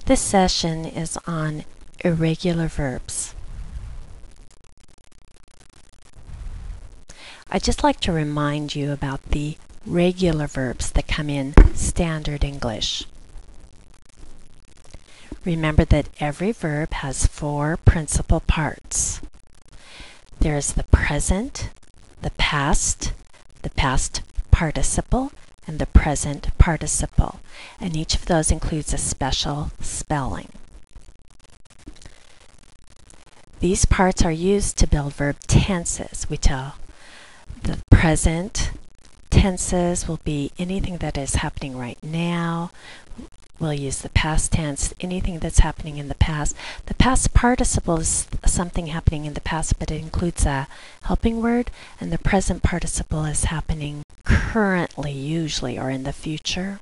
This session is on irregular verbs. I'd just like to remind you about the regular verbs that come in standard English. Remember that every verb has four principal parts. There is the present, the past participle, and the present participle, and each of those includes a special spelling. These parts are used to build verb tenses. We tell the present tenses will be anything that is happening right now. We'll use the past tense, anything that's happening in the past. The past participle is something happening in the past, but it includes a helping word, and the present participle is happening currently, usually, or in the future.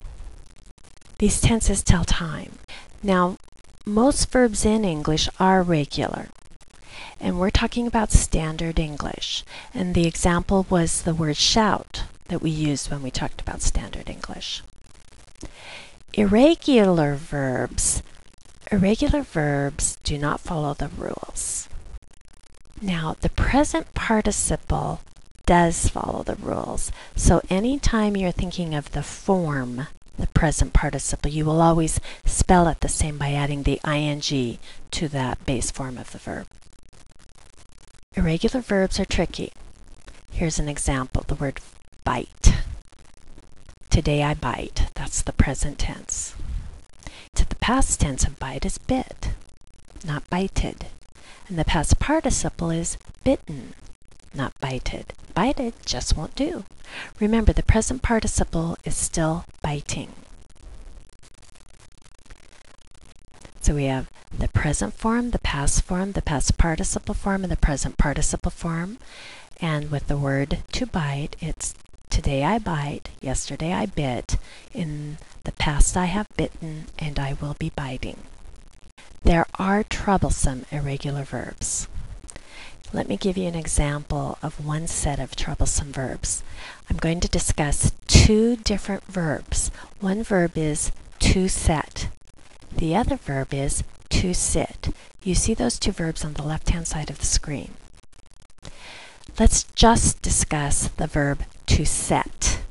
These tenses tell time. Now, most verbs in English are regular, and we're talking about standard English. And the example was the word shout that we used when we talked about standard English. Irregular verbs do not follow the rules. Now, the present participle does follow the rules. So anytime you're thinking of the form, the present participle, you will always spell it the same by adding the ing to that base form of the verb. Irregular verbs are tricky. Here's an example, the word bite. Today I bite. That's the present tense. To the past tense of bite is bit, not bited. And the past participle is bitten, not bited. Bited just won't do. Remember, the present participle is still biting. So we have the present form, the past participle form, and the present participle form. And with the word to bite, it's today I bite, yesterday I bit, in the past I have bitten, and I will be biting. There are troublesome irregular verbs. Let me give you an example of one set of troublesome verbs. I'm going to discuss two different verbs. One verb is to set. The other verb is to sit. You see those two verbs on the left-hand side of the screen. Let's just discuss the verb to set.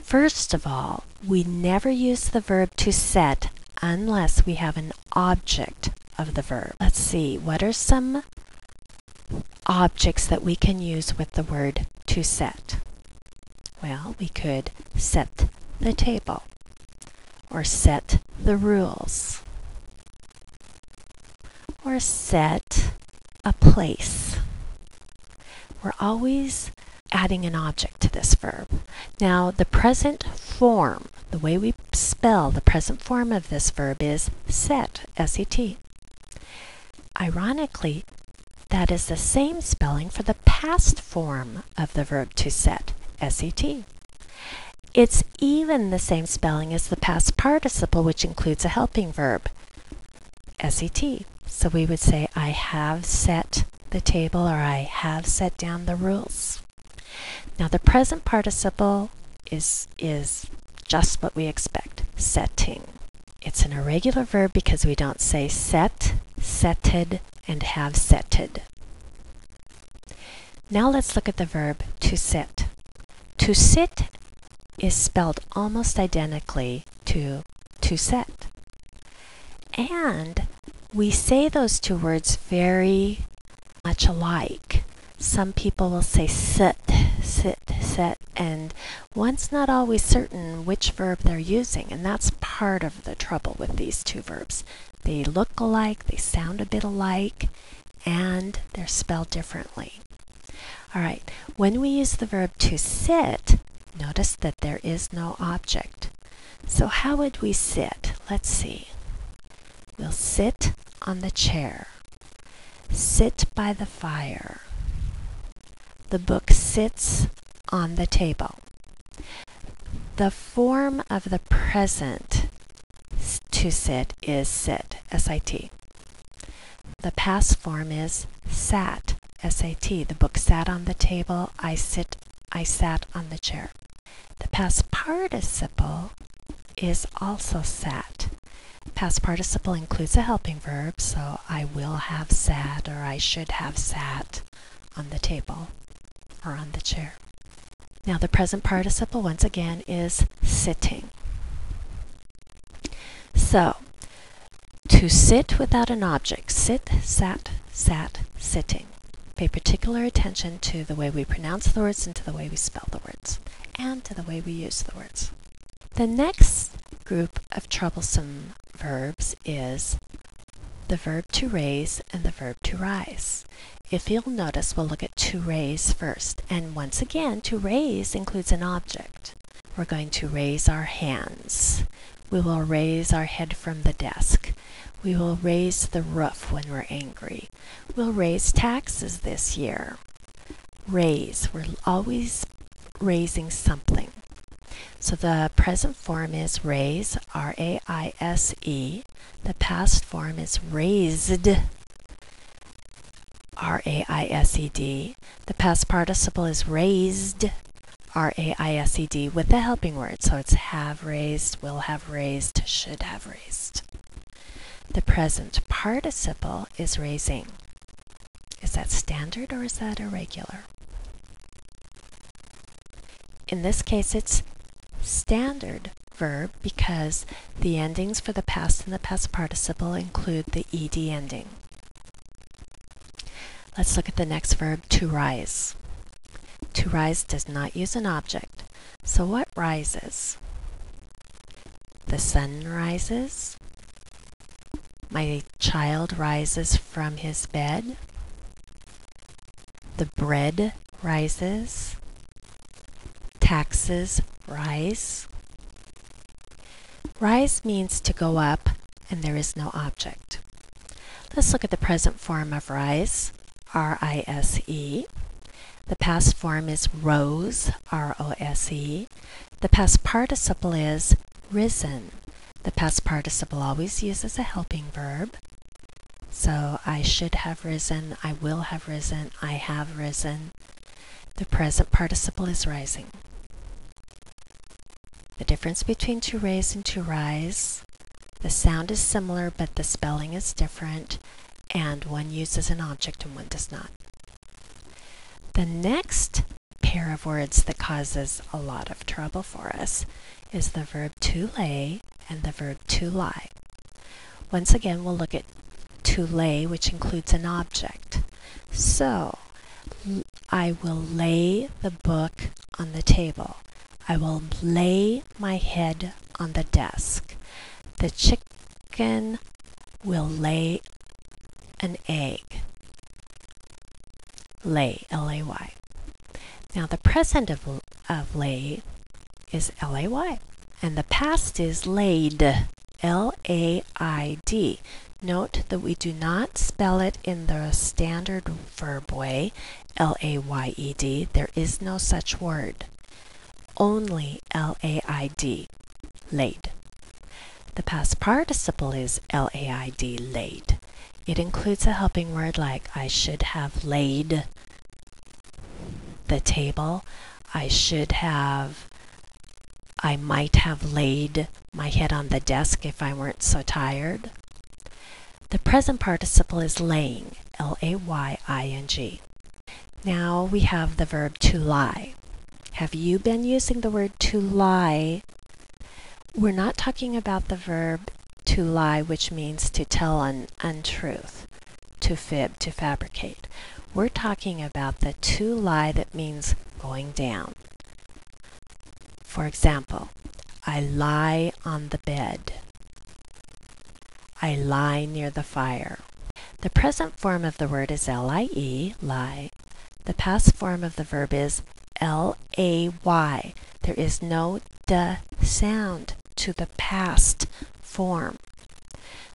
First of all, we never use the verb to set unless we have an object of the verb. Let's see, what are some objects that we can use with the word to set? Well, we could set the table, or set the rules, or set a place. We're always adding an object to this verb. Now, the present form, the way we spell the present form of this verb is set, S-E-T. Ironically, that is the same spelling for the past form of the verb to set, S-E-T. It's even the same spelling as the past participle, which includes a helping verb, S-E-T. So we would say, I have set the table, or I have set down the rules. Now, the present participle is just what we expect, setting. It's an irregular verb because we don't say set, setted, and have setted. Now let's look at the verb to sit. To sit is spelled almost identically to set. And we say those two words very much alike. Some people will say sit, set, and one's not always certain which verb they're using, and that's part of the trouble with these two verbs. They look alike, they sound a bit alike, and they're spelled differently. All right, when we use the verb to sit, notice that there is no object. So how would we sit? Let's see. We'll sit on the chair, sit by the fire. The book sits on the table. The form of the present to sit is sit, S-I-T. The past form is sat, S-A-T. The book sat on the table, I sat on the chair. The past participle is also sat. Past participle includes a helping verb, so I will have sat or I should have sat on the table or on the chair. Now the present participle once again is sitting. So, to sit without an object, sit, sat, sitting. Pay particular attention to the way we pronounce the words and to the way we spell the words, and to the way we use the words. The next group of troublesome verbs is the verb to raise and the verb to rise. If you'll notice, we'll look at to raise first. And once again, to raise includes an object. We're going to raise our hands. We will raise our head from the desk. We will raise the roof when we're angry. We'll raise taxes this year. Raise. We're always raising something. So the present form is raise, R-A-I-S-E. The past form is raised, R-A-I-S-E-D. The past participle is raised, R-A-I-S-E-D, with the helping word. So it's have raised, will have raised, should have raised. The present participle is raising. Is that standard or is that irregular? In this case, it's standard verb because the endings for the past and the past participle include the ed ending. Let's look at the next verb, to rise. To rise does not use an object. So what rises? The sun rises. My child rises from his bed. The bread rises. Taxes rise. Rise means to go up, and there is no object. Let's look at the present form of rise, R-I-S-E. The past form is rose, R-O-S-E. The past participle is risen. The past participle always uses a helping verb. So I should have risen, I will have risen, I have risen. The present participle is rising. The difference between to raise and to rise, the sound is similar but the spelling is different, and one uses an object and one does not. The next pair of words that causes a lot of trouble for us is the verb to lay and the verb to lie. Once again, we'll look at to lay, which includes an object. So, I will lay the book on the table. I will lay my head on the desk. The chicken will lay an egg. Lay, L-A-Y. Now the present of lay is L-A-Y. And the past is laid, L-A-I-D. Note that we do not spell it in the standard verb way, L-A-Y-E-D. There is no such word. Only L-A-I-D, laid. The past participle is L-A-I-D, laid. It includes a helping word like I should have laid the table. I might have laid my head on the desk if I weren't so tired. The present participle is laying, L-A-Y-I-N-G. Now we have the verb to lie. Have you been using the word to lie? We're not talking about the verb to lie, which means to tell an untruth, to fib, to fabricate. We're talking about the to lie that means going down. For example, I lie on the bed. I lie near the fire. The present form of the word is L-I-E, lie. The past form of the verb is L-A-Y. There is no D sound to the past form.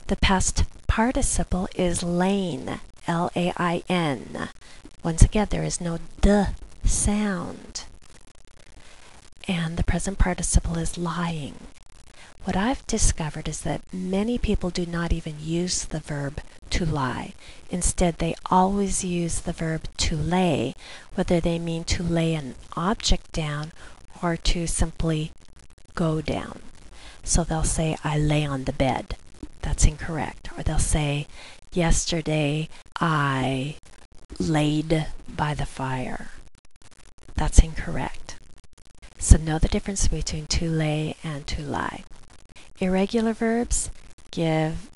The past participle is lain, L-A-I-N. Once again, there is no D sound. And the present participle is lying. What I've discovered is that many people do not even use the verb to lie. Instead, they always use the verb to lay, whether they mean to lay an object down or to simply go down. So they'll say, I lay on the bed. That's incorrect. Or they'll say, yesterday I laid by the fire. That's incorrect. So know the difference between to lay and to lie. Irregular verbs give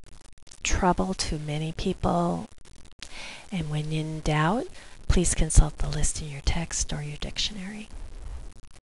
trouble to many people, and when in doubt, please consult the list in your text or your dictionary.